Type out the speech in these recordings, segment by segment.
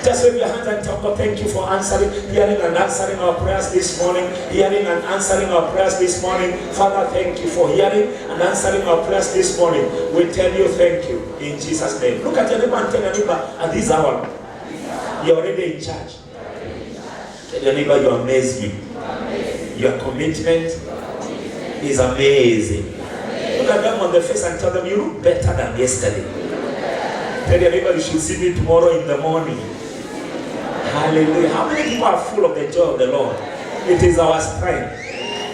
Just wave your hands and tell God, thank you for hearing and answering our prayers this morning. Hearing and answering our prayers this morning. Father, thank you for hearing and answering our prayers this morning. We tell you thank you in Jesus' name. Look at your neighbor and tell your neighbor, at this hour, you're already in charge. Tell your neighbor, you amaze me. Your commitment is amazing. Look at them on the face and tell them, you look better than yesterday. Tell your neighbor, you should see me tomorrow in the morning. Hallelujah. How many people are full of the joy of the Lord? It is our strength.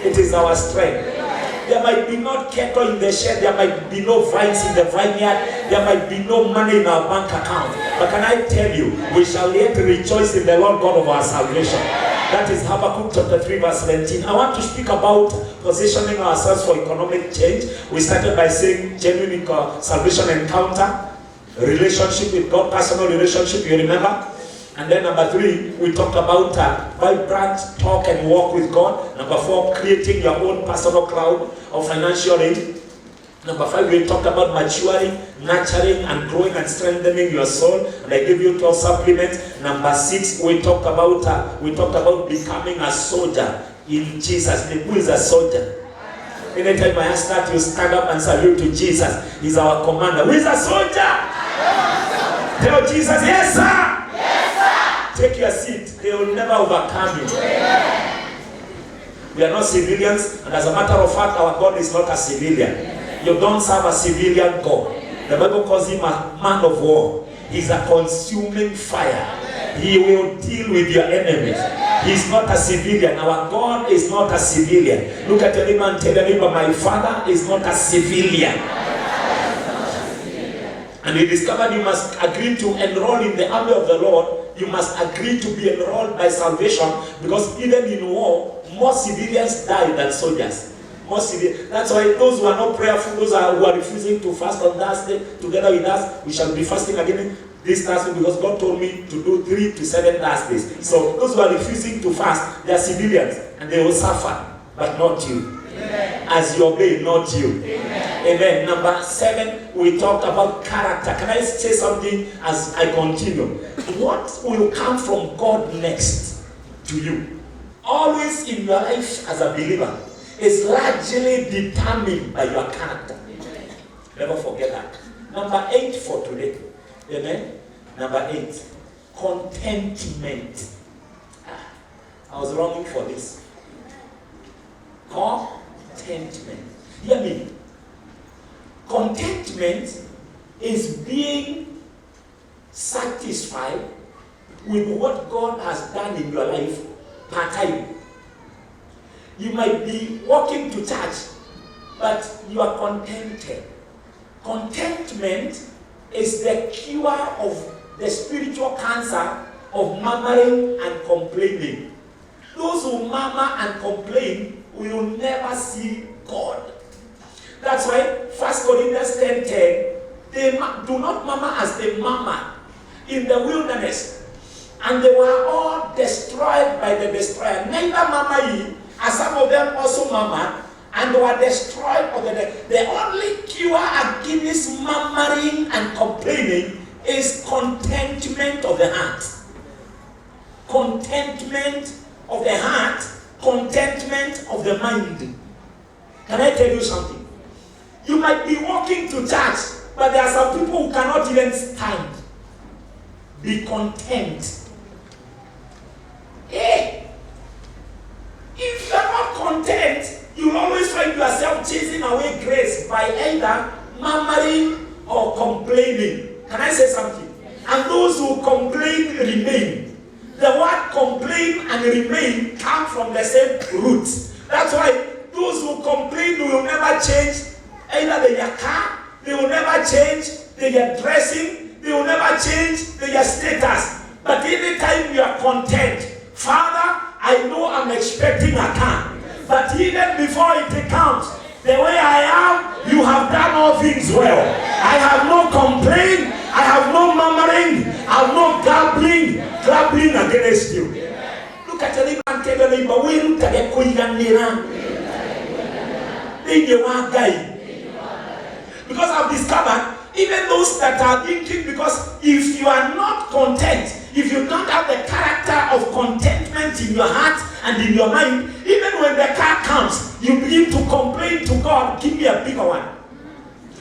It is our strength. There might be no cattle in the shed. There might be no vines in the vineyard. There might be no money in our bank account. But can I tell you, we shall yet rejoice in the Lord God of our salvation. That is Habakkuk chapter 3 verse 17. I want to speak about positioning ourselves for economic change. We started by saying genuine salvation encounter, relationship with God, personal relationship, you remember? And then number 3, we talked about vibrant talk and walk with God. Number 4, creating your own personal cloud of financial aid. Number 5, we talked about maturing, nurturing, and growing and strengthening your soul. And I gave you 12 supplements. Number 6, we talked about becoming a soldier in Jesus' name. Who is a soldier? Anytime I ask that, you stand up and salute to Jesus. He's our commander. Who is a soldier? Tell Jesus, yes, sir. Take your seat. They will never overcome you. We are not civilians, and as a matter of fact, our God is not a civilian. You don't serve a civilian God. The Bible calls him a man of war. He's a consuming fire. He will deal with your enemies. He's not a civilian. Our God is not a civilian. Look at your neighbor and tell your neighbor, my Father is not a civilian. And we discovered you must agree to enroll in the army of the Lord. You must agree to be enrolled by salvation, because even in war, more civilians die than soldiers. That's why those who are not prayerful, those who are refusing to fast on Thursday together with us, we shall be fasting again this Thursday, because God told me to do 3 to 7 Thursdays. So those who are refusing to fast, they are civilians and they will suffer, but not you. Amen. As you obey, not you. Amen. Amen. Number 7, we talked about character. Can I say something as I continue? What will come from God next to you, always in your life as a believer, is largely determined by your character. Amen. Never forget that. Number 8 for today. Amen. Number 8, contentment. I was longing for this. Contentment. Hear me. Contentment is being satisfied with what God has done in your life part time. You might be walking to church, but you are contented. Contentment is the cure of the spiritual cancer of murmuring and complaining. Those who murmur and complain will never see God. That's why 1 Corinthians 10:10, they do not murmur as they murmured in the wilderness, and they were all destroyed by the destroyer. Neither murmur ye, as some of them also murmured, and they were destroyed. The only cure against murmuring and complaining is contentment of the heart. Contentment of the heart, contentment of the mind. Can I tell you something? You might be walking to church, but there are some people who cannot even stand. Be content. Hey, if you are not content, you will always find yourself chasing away grace by either murmuring or complaining. Can I say something? And those who complain remain. The word complain and remain come from the same root. That's why those who complain will never change either their car, they will never change their dressing, they will never change their status. But anytime you are content, Father, I know I'm expecting a car, but even before it comes, the way I am, you have done all things well. I have no complaint, I have no murmuring, I have no gabbling against you. Look at your neighbor and tell your neighbor, we look at the because I've discovered, even those that are thinking, because if you are not content, if you don't have the character of contentment in your heart and in your mind, even when the car comes, you begin to complain to God, give me a bigger one.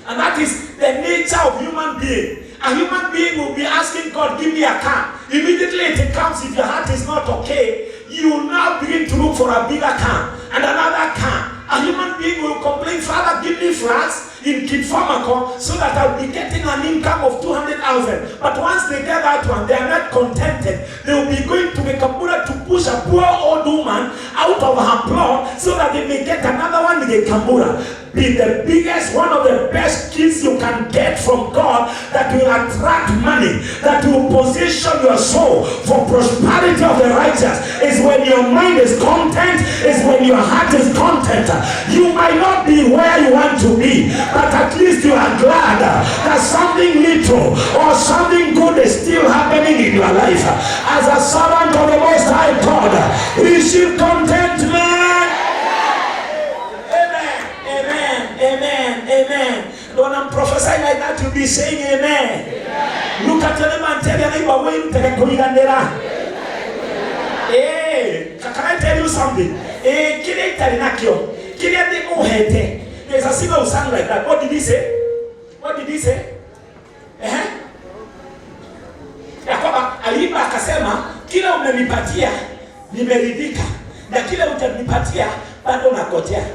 And that is the nature of human being. A human being will be asking God, give me a car. Immediately it comes, if your heart is not okay, you will now begin to look for a bigger car and another car. A human being will complain, Father, give me flats in Kid Pharmaco so that I'll be getting an income of 200,000. But once they get that one, they are not contented. They will be going to Kambura to push a poor old woman out of her plot so that they may get another one in Kambura. Be the biggest, one of the best gifts you can get from God that will attract money, that will position your soul for prosperity of the righteous, is when your mind is content, is when your heart is content. You might not be where you want to be, but at least you are glad that something little or something good is still happening in your life. As a servant of the Most High God, receive contentment. Amen. When I'm prophesying like that, you'll be saying amen. Look at your neighbor and tell your neighbor, wait, can I tell you something? There's a singer who sang like that. What did he say? Aliimba akasema, kila umenipatia nimeridhika, na kila hujanipatia bado nakotea.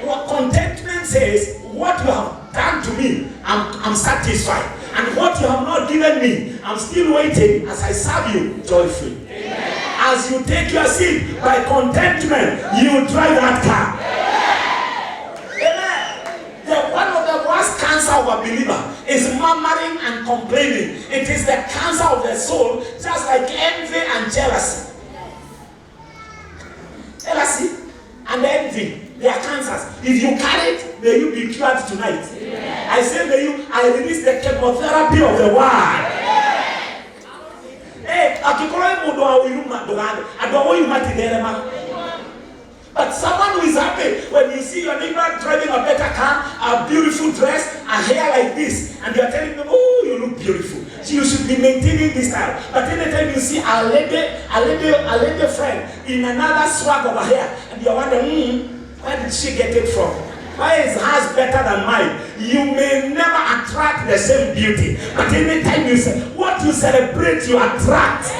What contentment says, what you have done to me, I'm satisfied. And what you have not given me, I'm still waiting as I serve you joyfully. Amen. As you take your seat by contentment, you drive that car. Amen. One of the worst cancer of a believer is murmuring and complaining. It is the cancer of the soul, just like envy and jealousy. Jealousy and envy. They are cancers. If you carry it, may you be cured tonight. Yeah. I say, I release the chemotherapy of the word. But someone who is happy when you see your neighbor driving a better car, a beautiful dress, a hair like this, and you are telling them, oh, you look beautiful. So you should be maintaining this style. But anytime you see a lady friend in another swag of a hair, and you are wondering, where did she get it from? Why is hers better than mine? You may never attract the same beauty. But anytime you say, what you celebrate, you attract.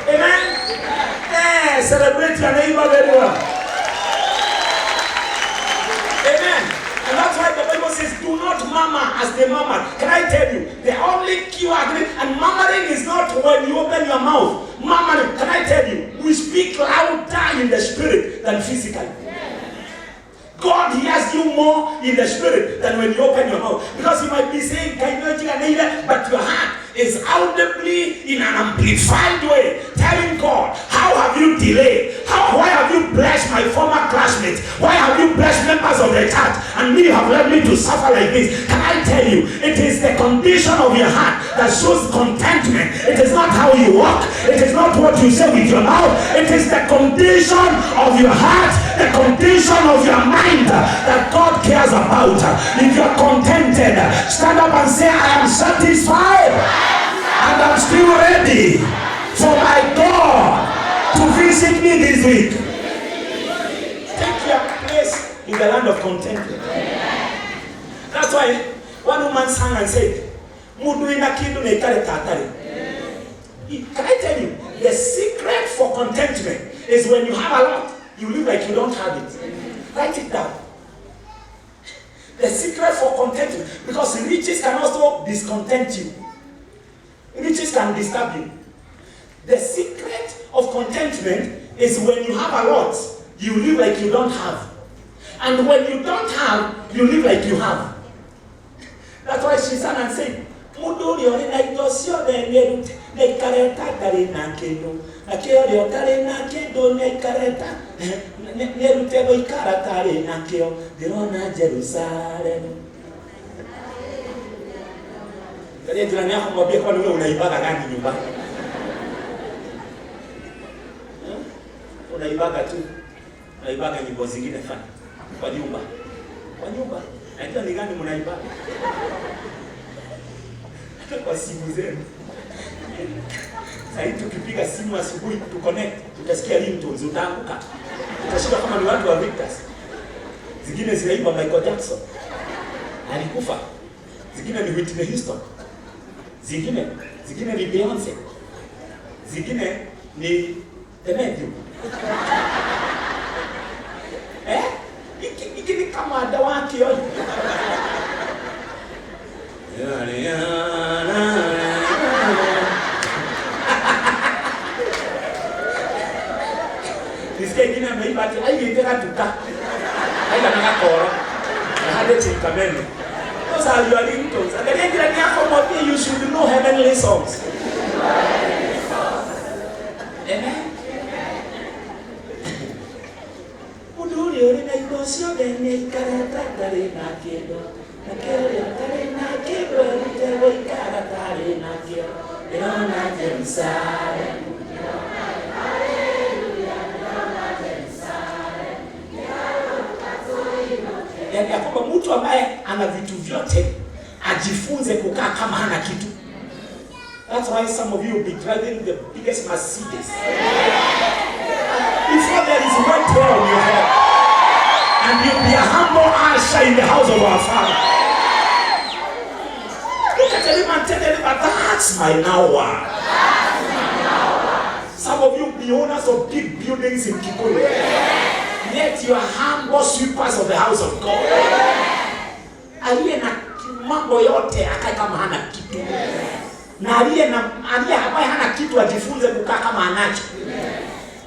Amen? Yeah, celebrate your neighbor very well. Amen. And that's why the Bible says, do not murmur as they murmur. Can I tell you, the only cure, and murmuring is not when you open your mouth. Murmuring, can I tell you, we speak louder in the spirit than physically. God hears you more in the spirit than when you open your mouth. Because you might be saying, but your heart is audibly in an amplified way telling God, how have you delayed? Why have you blessed my former classmates? Why have you blessed members of the church? And me, you have led me to suffer like this. Can I tell you, it is the condition of your heart that shows contentment. It is not how you walk. It is not what you say with your mouth. It is the condition of your heart, the condition of your mind that God cares about. If you are contented, stand up and say, I am satisfied and I'm still ready for my God to visit me this week. Take your place in the land of contentment. That's why one woman sang and said, can I tell you, the secret for contentment is when you have a lot, you live like you don't have it. Write it down. The secret for contentment, because riches can also discontent you. Riches can disturb you. The secret of contentment is when you have a lot, you live like you don't have. And when you don't have, you live like you have. That's why she sang and said, jirani yako mwambie kwani wewe unaibaga gani nyumbani? Unaibaga tu. Unaibaga nyimbo zingine fani. Kwa nyumba. Najua ni gani mnaibaga. Kwa simu zenu. Sasa tukipiga simu asubuhi tu connect, utasikia ringtones, utaanguka. Utashinda kama ni watu wa Victus. Zingine zinaimba Michael Jackson. Alikufa. Zingine ni Whitney Houston. Zingine ni Beyonce. Zingine ni The Medium. Iki ni kama dawaki yote. Nisikia ingine ameimba ati aiyeteka tuka. Aika nakakoro. Na hade chikamene. Those are your ringtones. And then jirani yako mwambie you should know heavenly songs. Amen. Uduri ori na igosio bene karata tare na kendo. Na kero tare na kendo te voi karata tare na kendo. Leona Jerusalem. Yani ya kwamba mtu ambaye ana vitu vyote ajifunze kukaa kama hana kitu. That's why some of you will be driving the biggest Mercedes. Before there is one hair on your head. And you'll be a humble usher in the house of our Father. Look at him and tell him, that's my Nawa. Some of you be owners of big buildings in Kikuyu. Yet you are humble sweepers of the house of God. Aliye na mambo yote akae kama hana kitu. Na aliye ambaye hana kitu ajifunze kukaa kama anacho.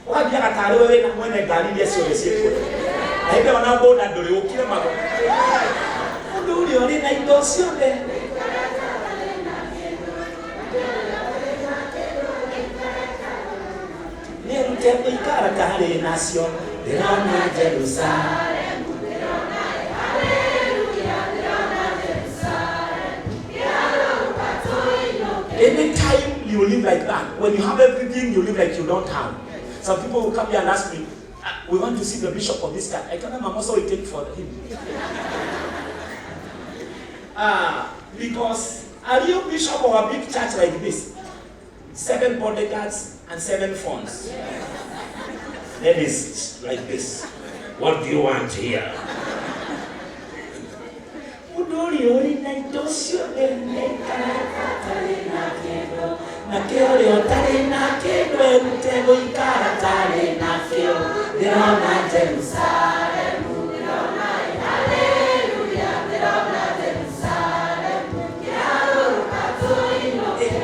Wabia katale wewe na mwene Galili sio lesiko. Aibe wanaboda ndole ukile mago. Nduli ori na indosio be. Ni mtembe ikara kahale nasio. Leona Jerusalem. Anytime you live like that, when you have everything, you live like you don't have. Some people will come here and ask me, we want to see the bishop of this guy. I tell them I'm also waiting for him. Because a real bishop of a big church like this, 7 bodyguards and 7 phones. That is like this. What do you want here?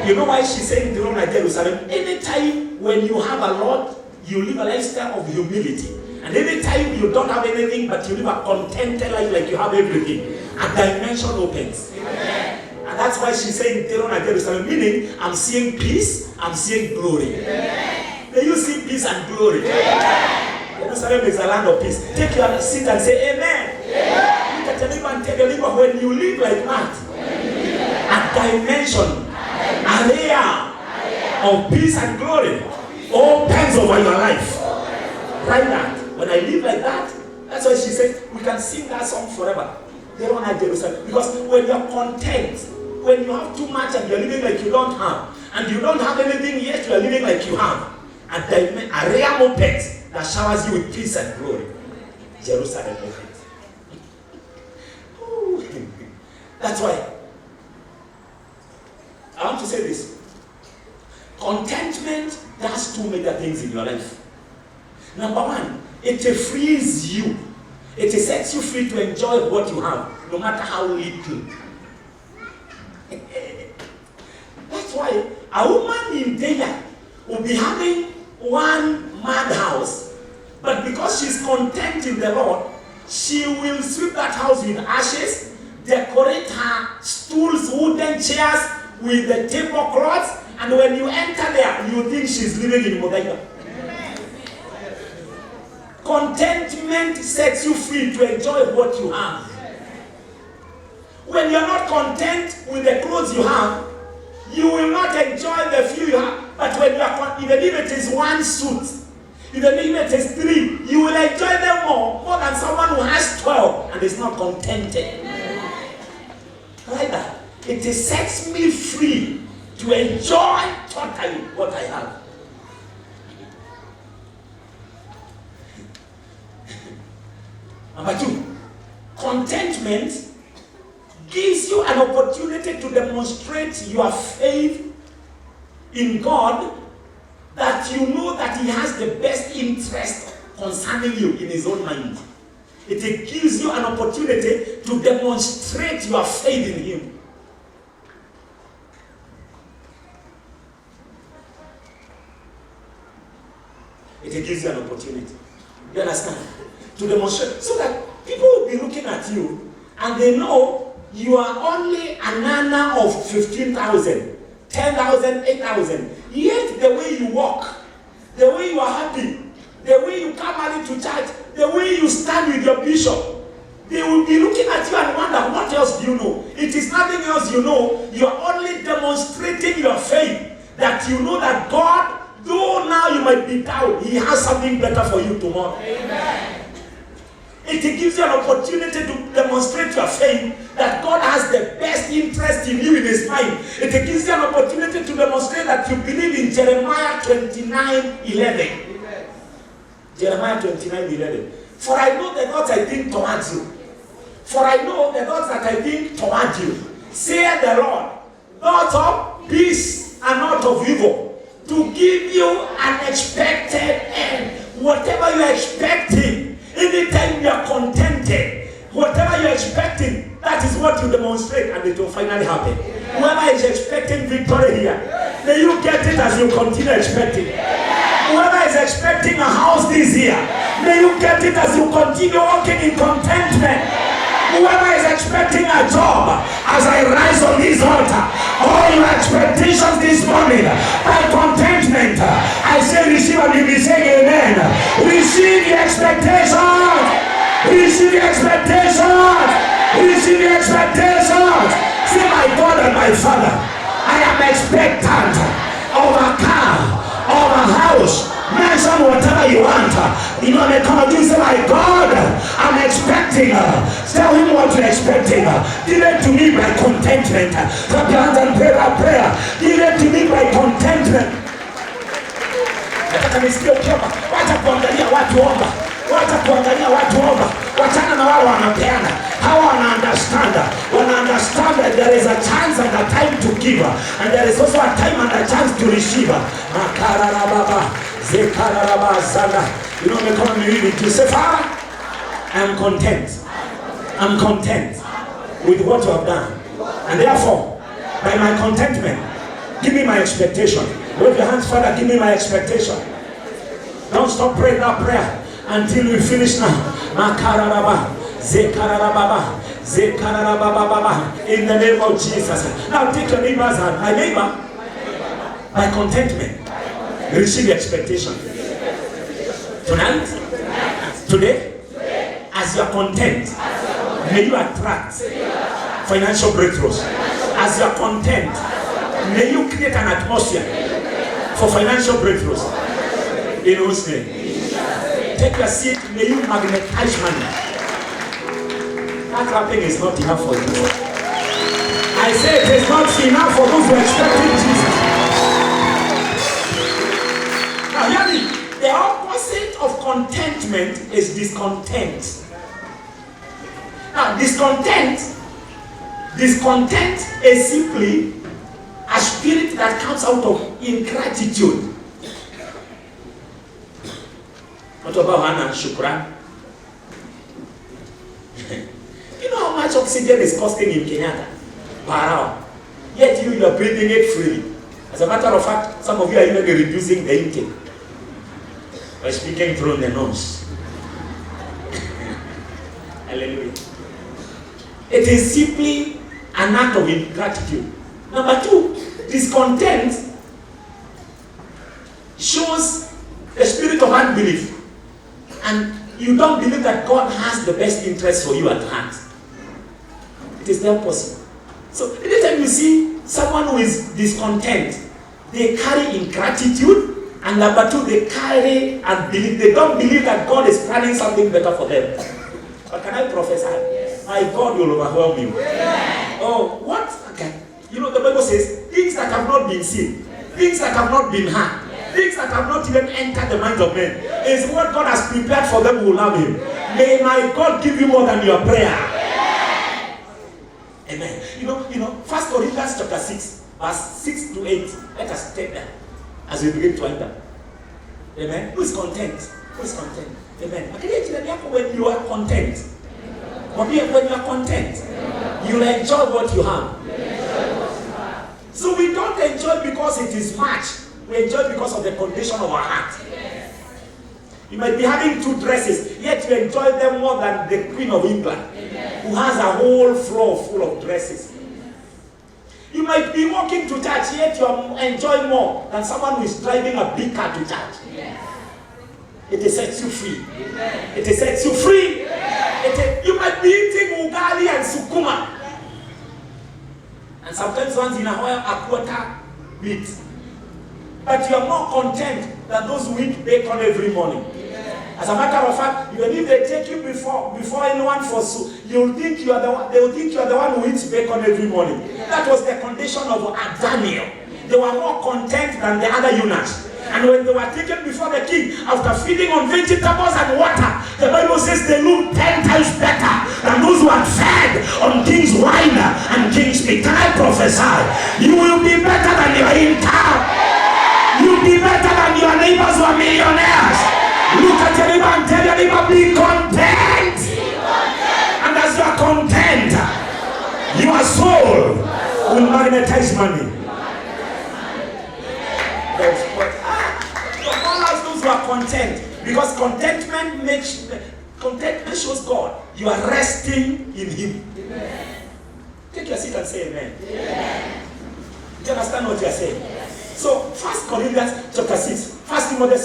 You know why she's saying Leona Jerusalem? Anytime when you have a lot, you live a lifestyle of humility. And anytime you don't have anything, but you live a contented life like you have everything, a dimension opens. Amen. And that's why she's saying Leona Jerusalem, meaning I'm seeing peace, I'm seeing glory. Amen. May you see peace and glory. Amen. Jerusalem is a land of peace. Take your seat and say amen. Amen. Look at your neighbor and tell your neighbor, when you live like that, a dimension, a layer of peace and glory opens over your life. Like that. When I live like that, that's why she said we can sing that song forever. Leona Jerusalem. Because when you're content, when you have too much and you're living like you don't have, and you don't have anything yet you're living like you have, a rare opens that showers you with peace and glory. Jerusalem opens. That's why I want to say this. Contentment does 2 major things in your life. Number 1, it frees you. It sets you free to enjoy what you have, no matter how little. That's why a woman in Kenya will be having one madhouse, but because she's content in the Lord, she will sweep that house with ashes, decorate her stools, wooden chairs with the tablecloths, and when you enter there, you think she's living in Modena. Contentment sets you free to enjoy what you have. When you're not content with the clothes you have, you will not enjoy the few you have. But when you are, even if it is 1 suit, even if it is 3, you will enjoy them more than someone who has 12 and is not contented. Like that. It sets me free to enjoy totally what I have. Number 2, contentment gives you an opportunity to demonstrate your faith in God, that you know that He has the best interest concerning you in His own mind. It gives you an opportunity to demonstrate your faith in Him. It gives you an opportunity. You understand? To demonstrate, so that people will be looking at you and they know you are only an earner of 15,000, 10,000, 8,000. Yet the way you walk, the way you are happy, the way you come early to church, the way you stand with your bishop, they will be looking at you and wonder, what else do you know? It is nothing else you know. You are only demonstrating your faith, that you know that God, though now you might be down, He has something better for you tomorrow. Amen. It gives you an opportunity to demonstrate your faith, that God has the best interest in you in His mind. It gives you an opportunity to demonstrate that you believe in Jeremiah 29:11. Amen. Jeremiah 29:11. For I know the thoughts I think towards you. For I know the thoughts that I think towards you, saith the Lord, thoughts of peace and not of evil, to give you an expected end. Whatever you are expecting, anytime you are contented, whatever you are expecting, that is what you demonstrate, and it will finally happen. Whoever is expecting victory here, may you get it as you continue expecting. Whoever is expecting a house this year, may you get it as you continue walking in contentment. Whoever is expecting a job, as I rise on this altar, all your expectations this morning, by contentment, I say receive, and you will say amen. Receive the expectations. Receive the expectations. Receive the expectations. Say, my God and my Father, I am expectant of a car, of a house. Mention whatever you want. You know, they come and you say, my God, I'm expecting. Tell Him what you're expecting. Give it to me by contentment. Clap your hands and pray that prayer. Give it to me by contentment. Nataka nisikie ukiomba. Wacha kuangalia watu omba. Wacha kuangalia watu omba. Wachana na wao wanapeana. Hawa wana-understand that there is a chance and a time to give, and there is also a time and a chance to receive. Makarababa, zekarababa, zanda. You know, they come to you to say, Father, I am content. I'm content with what you have done. And therefore, by my contentment, give me my expectation. Wave your hands, Father, give me my expectation. Don't stop praying that prayer until we finish now. Makarababa, zekarababa, zekarababa. In the name of Jesus. Now take your neighbor's hand. My neighbor, by contentment, receive the expectation. Tonight, today, as you are content, may you attract financial breakthroughs. As you are content, may you create an atmosphere for financial breakthroughs. In whose name? Take your seat, may you magnetize money. That clapping is not enough for you. I say it is not enough for those who are expecting Jesus. Now hear me. The opposite of contentment is discontent. Now discontent is simply a spirit that comes out of ingratitude. What about Hannah Shukran? You know how much oxygen is costing in Kenyatta per hour? Yet you are breathing it freely. As a matter of fact, some of you are even reducing the intake by speaking through the nose. Hallelujah. It is simply an act of ingratitude. Number 2, discontent shows the spirit of unbelief. And you don't believe that God has the best interest for you at heart. It is the opposite. So anytime you see someone who is discontent, they carry ingratitude, and number 2, they carry unbelief. They don't believe that God is planning something better for them. But can I prophesy? Yes. My God will overwhelm you. Yeah. Oh, what? Okay. You know, the Bible says, things that have not been seen, things that have not been heard, things that have not even entered the minds of men, is what God has prepared for them who love Him. May my God give you more than your prayer. Amen. You know, 1 Corinthians chapter 6, verse 6 to 8. Let us take that as we begin to enter. Amen. Who is content? Who is content? Amen. When you are content, when you are content, you will enjoy what you have. So we don't enjoy because it is much. We enjoy because of the condition of our heart. You might be having 2 dresses, yet you enjoy them more than the Queen of England, who has a whole floor full of dresses. You might be walking to church, yet you enjoy more than someone who is driving a big car to church. It sets you free. It sets you free. You might be eating ugali and sukuma, and sometimes once in a while a quarter meat. But you are more content than those who eat bacon every morning. As a matter of fact, even if they take you before anyone for soup, you'll think you are the one. They will think you are the one who eats bacon every morning. That was the condition of Daniel. They were more content than the other eunuchs. And when they were taken before the king, after feeding on vegetables and water, the Bible says they looked 10 times better than those who had fed on king's wine and king's meat. Can I prophesy? You will be better than your income. You'll be better than your neighbors who are millionaires. Look at your neighbor and tell your neighbor, be content. And as you are content, your soul will magnetize money. Those who are content, because contentment shows God. You are resting in Him. Take your seat and say amen. Do you understand what you are saying? So 1 Corinthians chapter 6, 1 Timothy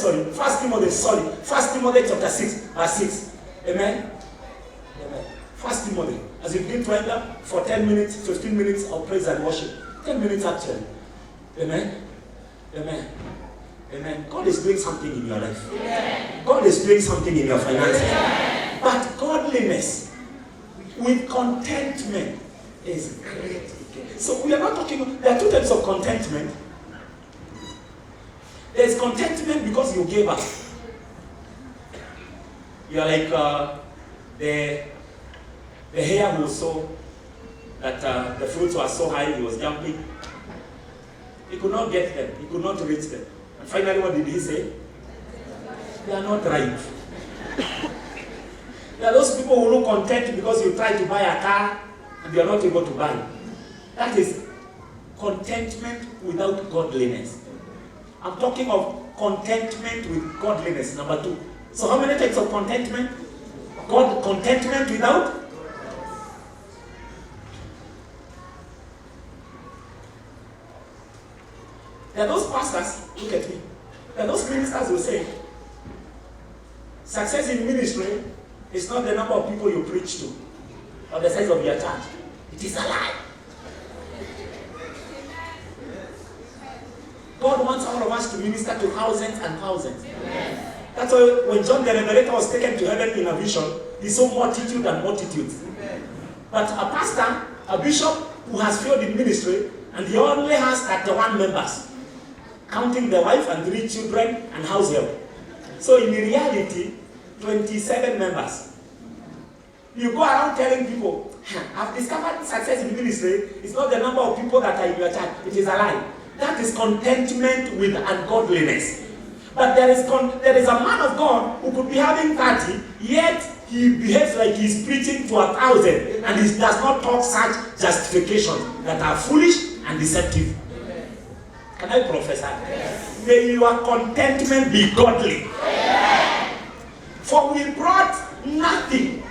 chapter 6, verse 6. Amen. 1 Timothy. As you begin to enter for 10 minutes, 15 minutes of praise and worship. 10 minutes actually. Amen. Amen. Amen. God is doing something in your life. God is doing something in your finances. But godliness with contentment is great. So we are not talking, there are 2 types of contentment. There is contentment because you gave up. You are like the hare who saw that the fruits were so high, he was jumping. He could not get them. He could not reach them. And finally, what did he say? They are not ripe. There are those people who look content because you try to buy a car and you are not able to buy. That is contentment without godliness. I'm talking of contentment with godliness, number 2. So how many types of contentment? Contentment without? There are those pastors, look at me. There are those ministers who say, success in ministry is not the number of people you preach to or the size of your church. It is a lie. God wants all of us to minister to thousands and thousands. Amen. That's why when John the Revelator was taken to heaven in a vision, he saw multitude and multitudes. Amen. But a pastor, a bishop who has failed in ministry, and he only has 31 members, counting the wife and 3 children and house help. So in reality, 27 members. You go around telling people, I've discovered success in ministry. It's not the number of people that are in your church. It is a lie. That is contentment with ungodliness. But there is a man of God who could be having 30, yet he behaves like he's preaching to 1,000, and he does not talk such justifications that are foolish and deceptive. Can I prophesy? Yes. May your contentment be godly. Yes. For we brought nothing.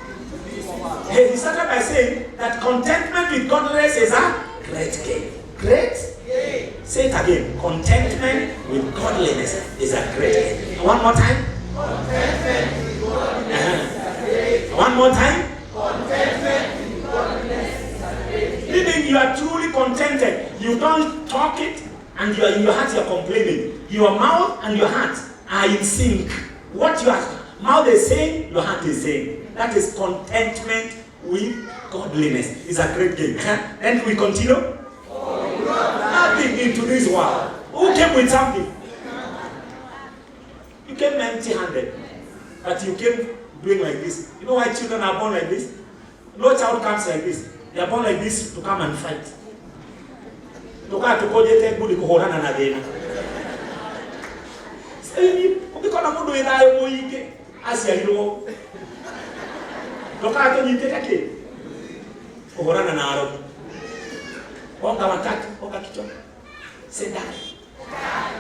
He started by saying that contentment with godliness is a great gain. Great gain. Say it again. Contentment with godliness is a great gain. One more time. Contentment with godliness is a great gain. One more time. Contentment with godliness is a great gain. Meaning you are truly contented. You don't talk it, and you are in your heart you are complaining. Your mouth and your heart are in sync. What your mouth is saying, your heart is saying. That is contentment with godliness. It's a great gain. And we continue. Nothing into this world. Who Who came with something? You came empty-handed. But you came doing like this. You know why children are born like this? No child comes like this. They are born like this to come and fight. Toka tukojete kuli kuhorana na dena. Sasa ukikona mundu inayo muige asialiro. Toka tonyiteka ke. Kuhorana na aro. Wanga watatu, wanga kichwa. Say that.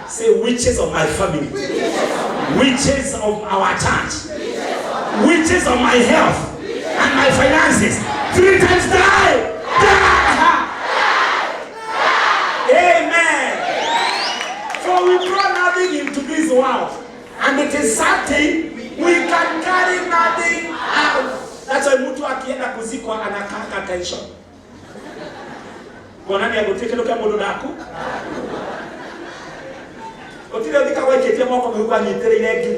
Say witches of my family. Witches of our church. Witches of my health and my finances. 3 times die. Amen. For we brought nothing into this world, and it is certain we can carry nothing out. That's why mtu akienda kuzikwa anakaka tension. Kwa nani agoteke loka modo naku? Otile ndika waiketia mwako mwa nyitere ilegi.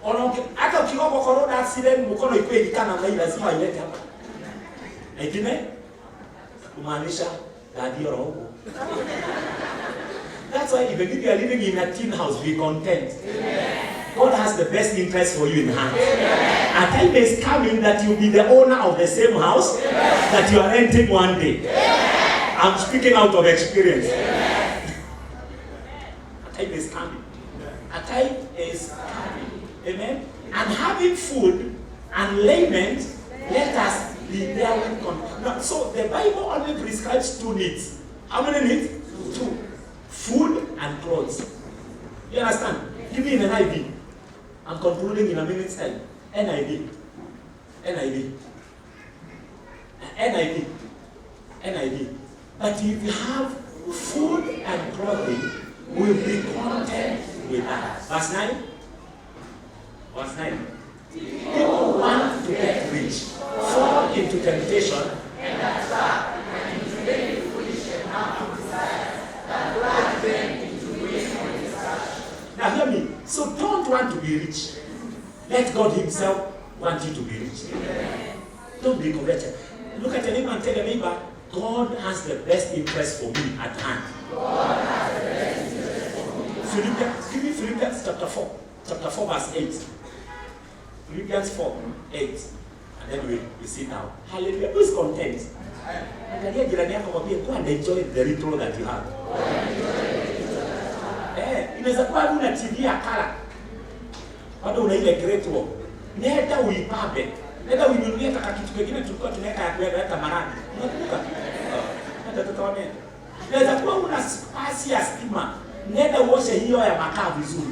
Onoke hata ukiwa kwa corona accident mkono ikuwe ikana na lazima ilete hapa. Ingine kumaanisha ndio roho. That's why even if you are living in a tin house, be content. God has the best interest for you in hand. A time is coming that you'll be the owner of the same house that you are renting one day. I'm speaking out of experience. A time is coming. A time is coming. Amen. And having food and raiment, let us be there when now, so the Bible only prescribes 2 needs. How many needs? 2. Food and clothes. You understand? Give me an NIV. I'm concluding in a minute's time. NIV. NIV. NIV. NIV. But if you have food and clothing, we'll be content with that. Verse 9. Verse 9. People want to get rich, fall into temptation, and that's bad, and into many foolish and harmful desires that drag them into waste and discussion. Now hear me. So don't want to be rich. Let God Himself want you to be rich. Don't be coveted. Look at your neighbor and tell your neighbor, God has the best interest for me at hand. God has the best interest for me. Philippians, give me Philippians chapter 4 verse 8. Philippians 4, 8. And then we sit down. Hallelujah. Who is content? Angalia jirani yako mwambie go and enjoy the little that you have. Inaweza kuwa una TV ya kala. Bado una ile great wall. Nenda uipambe. Nenda uinunulie kaka kitu kingine tulikuwa tunaweka ya kuweka maradi. Unakumbuka? Hata tutaona. Inaweza kuwa una spasi ya stima. Nenda uoshe hiyo ya makaa vizuri.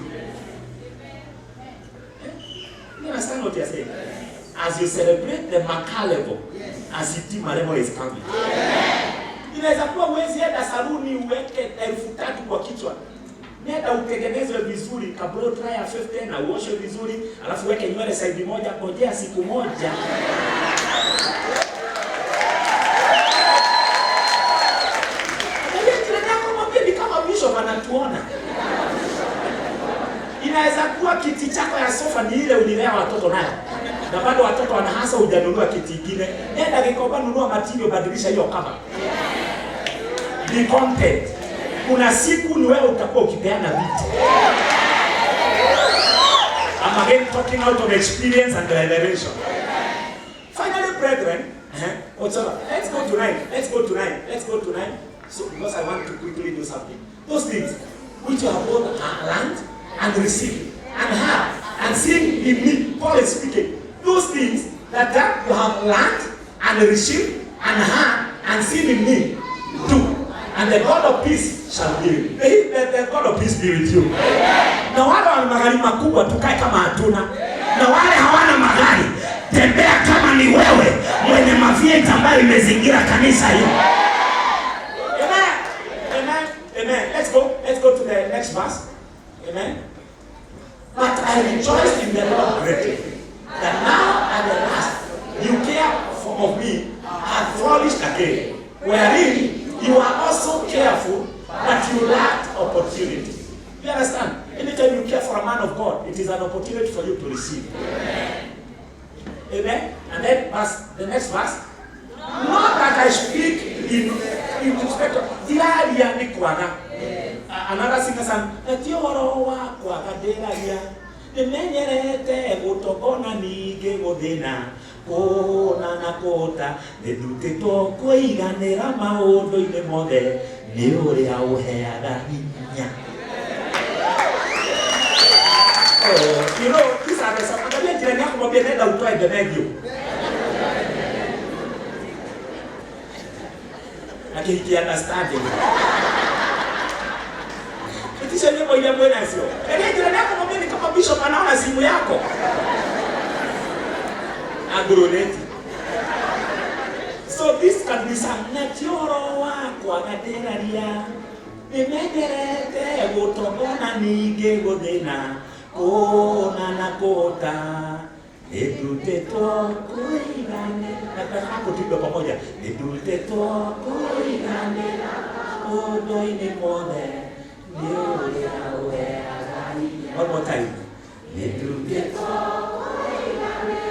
You understand what you're saying? As you celebrate the makaa level, as the level is coming. Inaweza kuwa uwezi enda saluni uweke 1000 kwa kichwa. Nenda utengenezwe vizuri, kabla try ya 50 na uoshe vizuri, alafu weke nywele side moja, ngojea siku moja. Anatuona. Inaweza kuwa kiti chako ya sofa ni ile ulilea watoto nayo. Na bado watoto wanahasa hujanunua kiti kingine. Nenda Gikomba nunua material, badilisha hiyo kama. Be content. Kuna siku ni wewe utakuwa ukipeana vitu. I'm again talking out of experience and revelation. Finally, brethren, what's up? Let's go tonight. So, because I want to quickly do something. Those things which you have both learned and received and have and seen in me, Paul is speaking. Those things that you have learned and received and had and seen in me, do. And the God of peace shall be with you. The God of peace be with you. Na wale wana magari makubwa tukae kama hatuna. Na wale hawana magari, tembea kama ni wewe mwenye mavieti ambayo imezingira kanisa hili. Amen. Let's go to the next verse. Amen. But I rejoice in the Lord greatly, that now at the last you care of me have flourished again, wherein you are also careful, but you lacked opportunity. You understand? Anytime you care for a man of God, it is an opportunity for you to receive. Amen. And then the next verse. Not that I speak in in respect of Dilaria Nikwana. Another singer sang, Etioro Wakwa Delaria. The Menyerete Utobona Nige Modena. Oh, Nanakota, the Duteto, Koiganera Maodo in the Mode, Neoria Oheada. You know, these are the some. I mean, the next one be the outside the menu. I can't understand it. It is a new way of winning. And then the next one be the bishop and now I see Muyako. So this can be some natural work. Emegerete utobona nige godena o nanakota eduteto kuigane hapo tuko pamoja eduteto kuigane o doine mode ndio yawe agani. One more time. Eduteto kuigane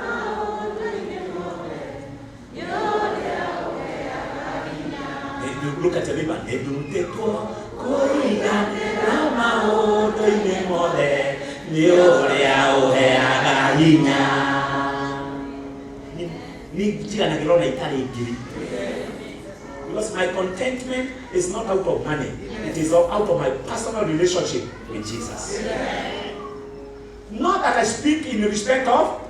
o doine mode ndio yawe agani. Look at the river. Eduteto kuigane nama o doine mode ndio yawe agani. Because my contentment is not out of money, it is out of my personal relationship with Jesus. Not that I speak in respect of,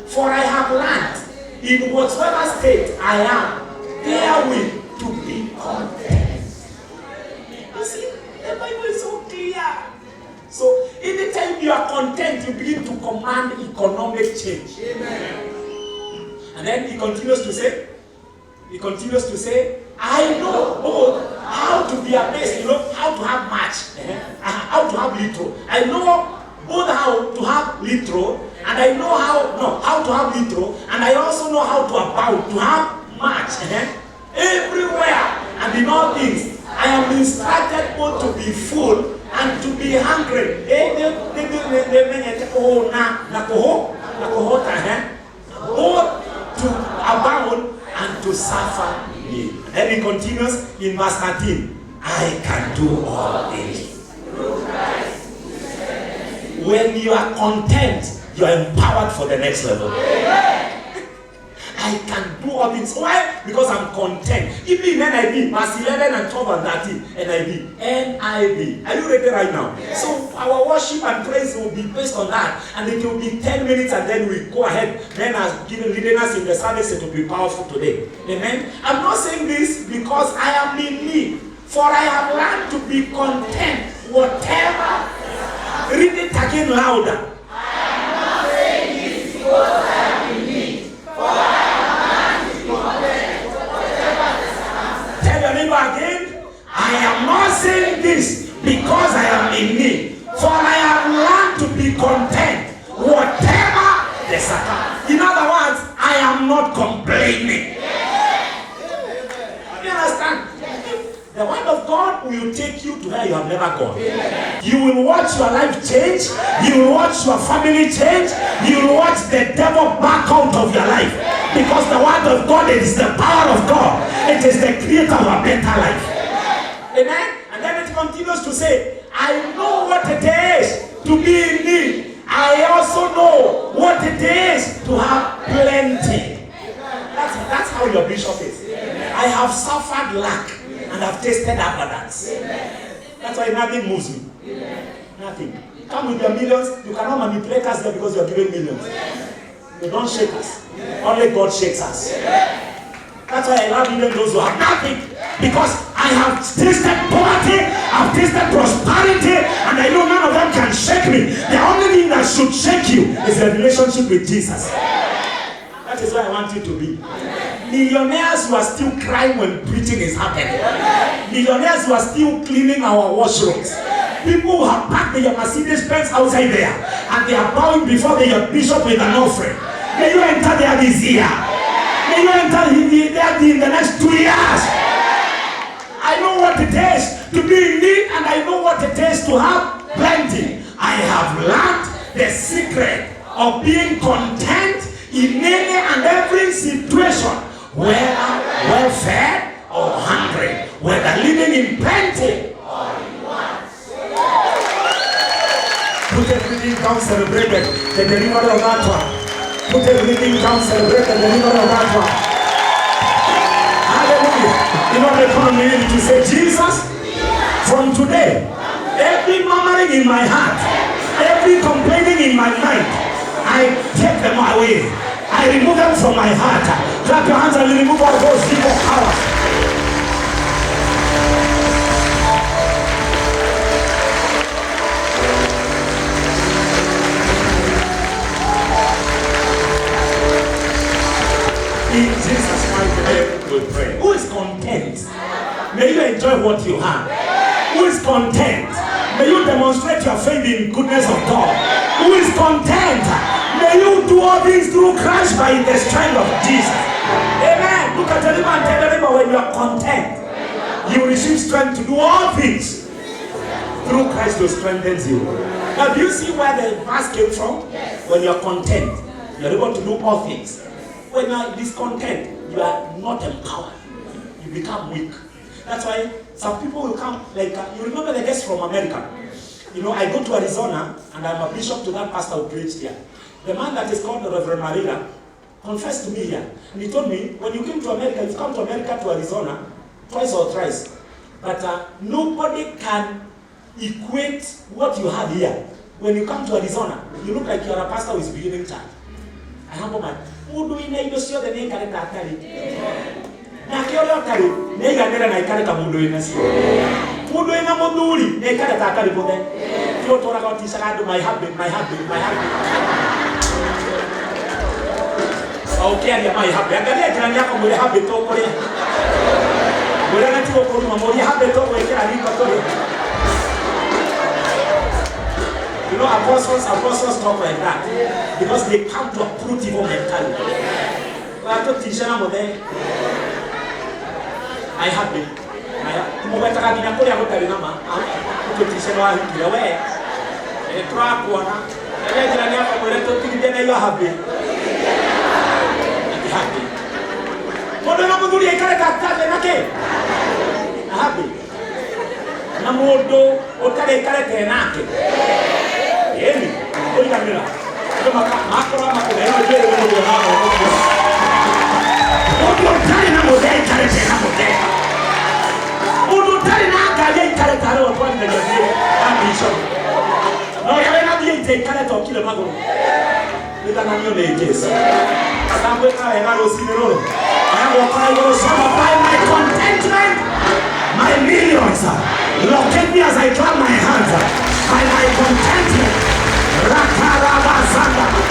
for I have learned in whatever state I am, therewith to be content. You see, the Bible is so clear. So, anytime you are content, you begin to command economic change. Amen. And then he continues to say, I know both how to be amazed, how to have much, how to have little. I know both how to have little, and I know how to have little, and I also know how to abound, to have much. Everywhere and in all things, I am instructed both to be full and to be hungry. Both to abound and to suffer need. Then he continues in verse 13. I can do all things. When you are content, you are empowered for the next level. I can do all things. Why? Because I'm content. Even in NIV, verse 11 and 12 and 13, NIV. Are you ready right now? So our worship and praise will be based on that. And it will be 10 minutes and then we go ahead. Then as leading us in the service, it will be powerful today. Amen? I'm not saying this because I am in need. For I have learned to be content. Whatever. Read it again louder. I am not saying this because I am in need. For I again, I am not saying this because I am in need, for I have learned to be content, whatever the circumstance. In other words, I am not complaining. You understand? The word of God will take you to where you have never gone. You will watch your life change. You will watch your family change. You will watch the devil back out of your life. Because the word of God is the power of God. It is the creator of a better life. Amen? And then it continues to say, I know what it is to be in need. I also know what it is to have plenty. That's how your bishop is. I have suffered lack and have tasted abundance. That's why nothing moves me. Nothing. Come with your millions. You cannot manipulate us there because you are giving millions. You don't shake us. Only God shakes us. That's why I love even those who have nothing. Because I have tasted poverty, I've tasted prosperity, and I know none of them can shake me. The only thing that should shake you is the relationship with Jesus. That is where I want you to be. Millionaires who are still crying when preaching is happening. Millionaires who are still cleaning our washrooms. People who have packed their Mercedes Benz outside there and they are bowing before their bishop with an offering. May you enter there this year. May you enter there in the next 2 years. I know what it is to be in need and I know what it is to have plenty. I have learned the secret of being content in any and every situation. whether well fed or hungry, whether living in plenty. Put everything down, celebrated the delivery of that one. Put everything down, celebrated the delivery of that one. Hallelujah. You know the economy to say, Jesus, from today, every murmuring in my heart, every complaining in my mind, I take them away. I remove them from my heart. Clap your hands and remove all those evil powers. In Jesus' mighty name we pray. Who is content? May you enjoy what you have. Who is content? May you demonstrate your faith in goodness of God. Who is content? May you do all things through Christ by the strength of Jesus. Amen. Look at the neighbor and tell the neighbor, when you are content, you will receive strength to do all things through Christ who strengthens you. Now, do you see where the verse came from? When you are content, you are able to do all things. When you are discontent, you are not empowered. You become weak. That's why some people will come, like, you remember the guest from America. You know, I go to Arizona, and I'm a bishop to that pastor who preached here. The man that is called the Reverend Marina confessed to me here. And he told me, when you came to America, you've come to America to Arizona, twice or thrice. But nobody can equate what you have here. When you come to Arizona, you look like you're a pastor who is beginning church. I have a man. Who do we need to show the name of the Atari? Nakio Tari, Negagra Nakaraka Muduinas. Muduina Muduri, Nakaraka Atari Bode. You talk about this, I do my habit. Okay, my habit. I can have a habit over here. We're not to go to my habit over here. You know, apostles talk like that because they come to uproot evil mentality. I told Tishana Mode, I have been. I have been. Yeni, oiga mira, kama makora makuleo jere wewe ndio hapo. Ndio tani na model kale tena model. Ndio tani na gaje kale tare wa kwa ndio ndio ambition. No yale na die kale to kile magoro. Ndio na nyo le Yesu. Akamwe kale na rosinero. I will cry for some by my contentment. My millions locate me as I clap my hands by my contentment. Rakarabazanda.